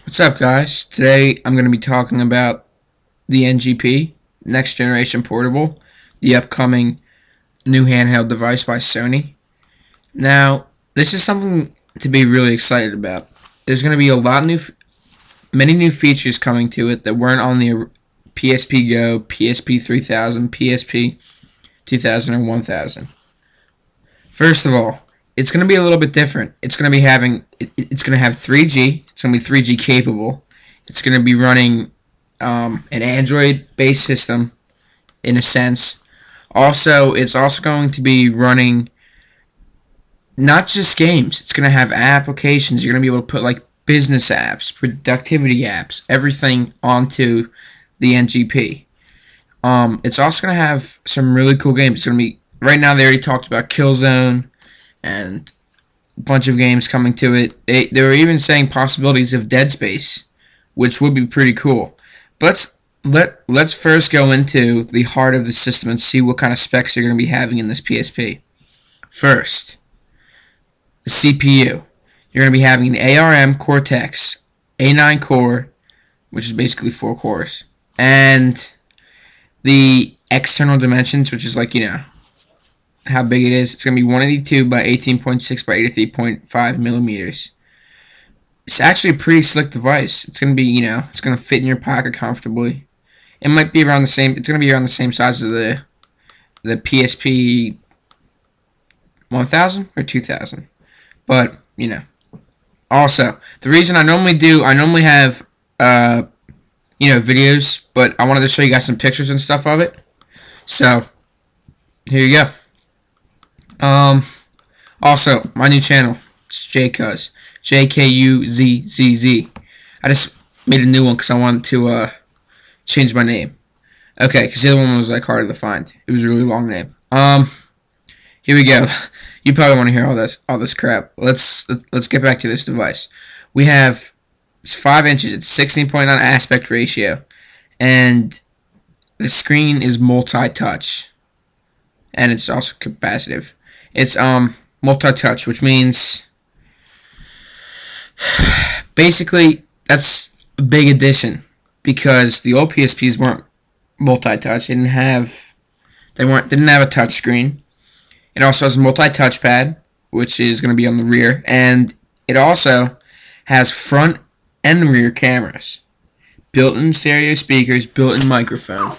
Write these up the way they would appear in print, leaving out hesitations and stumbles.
What's up, guys? Today I'm going to be talking about the NGP, Next Generation Portable, the upcoming new handheld device by Sony. Now, this is something to be really excited about. There's going to be many new features coming to it that weren't on the PSP Go, PSP 3000, PSP 2000, or 1000. First of all, it's going to be a little bit different. It's going to have 3G. It's going to be 3G capable. It's going to be running an Android-based system, in a sense. Also, it's also going to be running not just games. It's going to have applications. You're going to be able to put like business apps, productivity apps, everything onto the NGP. It's also going to have some really cool games. It's going to be right now. They already talked about Killzone and a bunch of games coming to it. They were even saying possibilities of Dead Space, which would be pretty cool. But let's first go into the heart of the system and see what kind of specs you're going to be having in this PSP. First, the CPU. You're going to be having an ARM Cortex A9 core, which is basically 4 cores, and the external dimensions, which is like, how big it is. It's going to be 182 by 18.6 by 83.5 millimeters. It's actually a pretty slick device. It's going to be, it's going to fit in your pocket comfortably. It might be around the same. It's going to be around the same size as the PSP 1000 or 2000. But also the reason I normally have videos, but I wanted to show you guys some pictures and stuff of it. So here you go. Also, my new channel, it's JKuzz, JKUZZZ. I just made a new one because I wanted to, change my name. Okay, because the other one was, like, harder to find. It was a really long name. Here we go. You probably want to hear all this crap. Let's get back to this device. We have, it's 5 inches, it's 16.9 aspect ratio, and the screen is multi-touch, and it's also capacitive. It's multi-touch, which means basically that's a big addition because the old PSPs weren't multi-touch. They didn't have a touch screen. It also has a multi-touch pad, which is going to be on the rear, and it also has front and rear cameras, built-in stereo speakers, built-in microphone.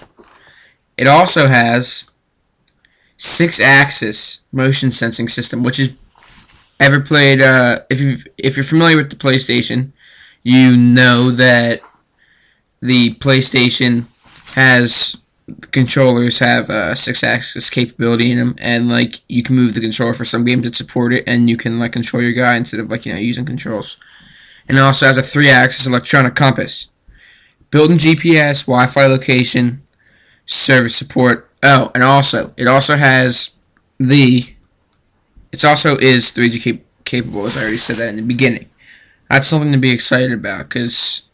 It also has 6-axis motion sensing system, which is ever played. If you're familiar with the PlayStation, you know that the PlayStation controllers have 6-axis capability in them, and like you can move the controller for some games that support it, and you can like control your guy instead of like using controls. And it also has a 3-axis electronic compass, built-in GPS, Wi-Fi location, service support. Oh, and also, it also is 3G capable, as I already said that in the beginning. That's something to be excited about, because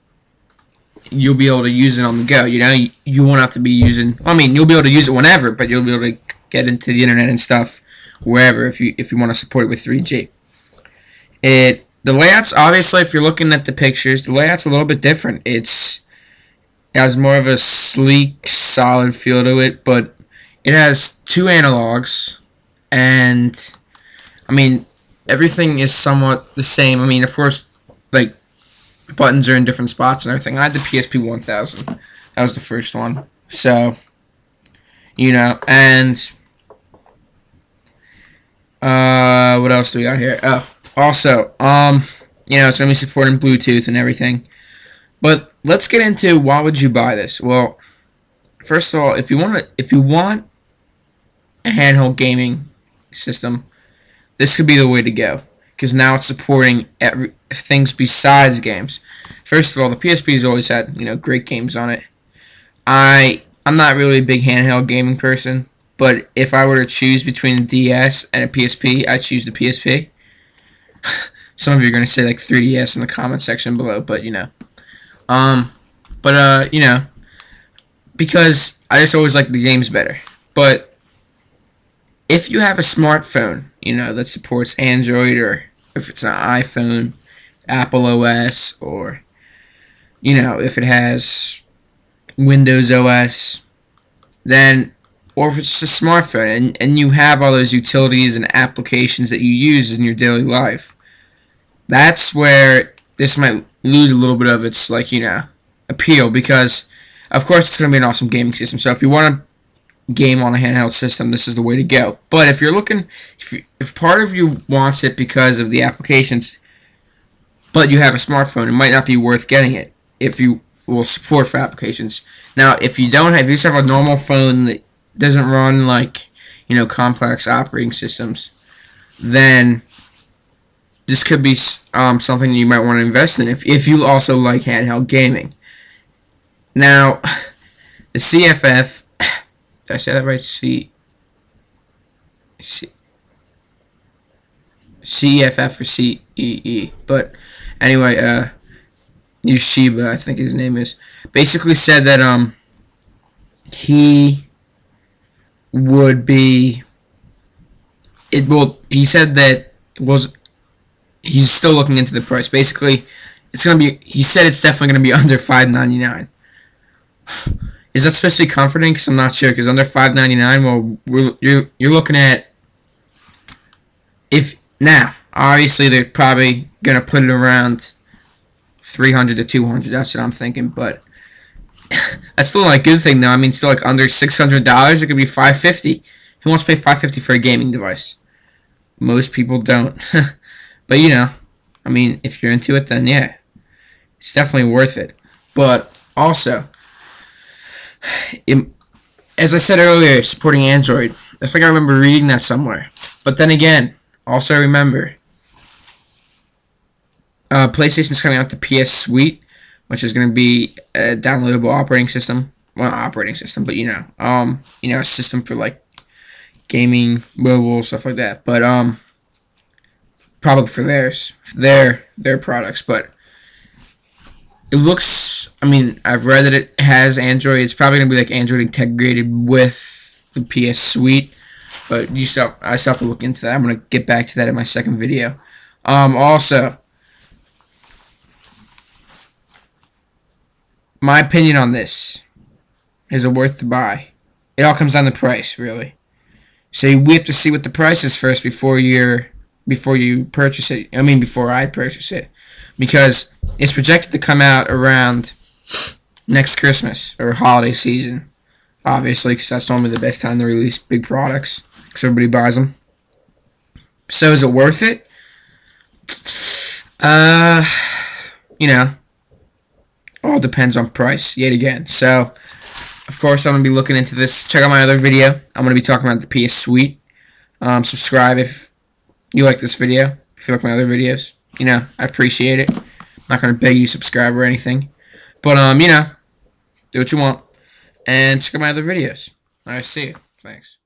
you'll be able to use it on the go, You won't have to be using, you'll be able to use it whenever, but you'll be able to get into the internet and stuff wherever if you want to support it with 3G. The layout's, obviously, if you're looking at the pictures, the layout's a little bit different. It has more of a sleek, solid feel to it, but it has 2 analogs, and everything is somewhat the same. Of course, like, buttons are in different spots and everything. I had the PSP 1000. That was the first one. So, and what else do we got here? Oh, also, it's going to be supporting Bluetooth and everything. But let's get into why would you buy this? Well, first of all, if you want a handheld gaming system, this could be the way to go, because now it's supporting things besides games. First of all, the PSP has always had great games on it. I'm not really a big handheld gaming person, but if I were to choose between a DS and a PSP, I'd choose the PSP. Some of you are going to say like 3DS in the comment section below, but because I just always like the games better. But if you have a smartphone, that supports Android, or if it's an iPhone, Apple OS, or you know, if it has Windows OS, then, or if it's just a smartphone and you have all those utilities and applications that you use in your daily life, that's where this might lose a little bit of its, like, you know, appeal, because of course it's going to be an awesome gaming system. So if you want to game on a handheld system, this is the way to go. But if you're looking, if part of you wants it because of the applications, but you have a smartphone, it might not be worth getting it if you will support for applications. Now, if you don't have, if you just have a normal phone that doesn't run, like, you know, complex operating systems, then this could be something you might want to invest in if you also like handheld gaming. Now, the CFF, did I say that right? CFF or CEE, but anyway, Yushiba, I think his name is, basically said that he would be, he said that he's still looking into the price. Basically, it's gonna be, he said it's definitely gonna be under $5.99. Is that supposed to be comforting? Because I'm not sure. Because under $5.99, well, you're looking at, if now obviously they're probably gonna put it around $300 to $200. That's what I'm thinking. But that's still not a good thing, though. I mean, still like under $600. It could be $550. Who wants to pay $550 for a gaming device? Most people don't. But you know, I mean, if you're into it, then yeah, it's definitely worth it. But also, as I said earlier, supporting Android. I think I remember reading that somewhere. But then again, also remember, PlayStation's coming out the PS Suite, which is going to be a downloadable operating system. Well, not operating system, but you know, a system for like gaming, mobile, stuff like that. But probably for their products. But it looks, I mean, I've read that it has Android. It's probably going to be like Android integrated with the PS Suite. But I still have to look into that. I'm going to get back to that in my second video. Also, my opinion on this. Is it worth the buy? It all comes down to price, really. So we have to see what the price is first before you purchase it. I mean, before I purchase it. Because it's projected to come out around next Christmas or holiday season. Obviously, because that's normally the best time to release big products. Because everybody buys them. So is it worth it? You know, all depends on price, yet again. So, of course, I'm going to be looking into this. Check out my other video. I'm going to be talking about the PS Suite. Subscribe if you like this video. If you like my other videos. You know, I appreciate it. I'm not going to beg you to subscribe or anything. But, you know, do what you want. And check out my other videos. Alright, see you. Thanks.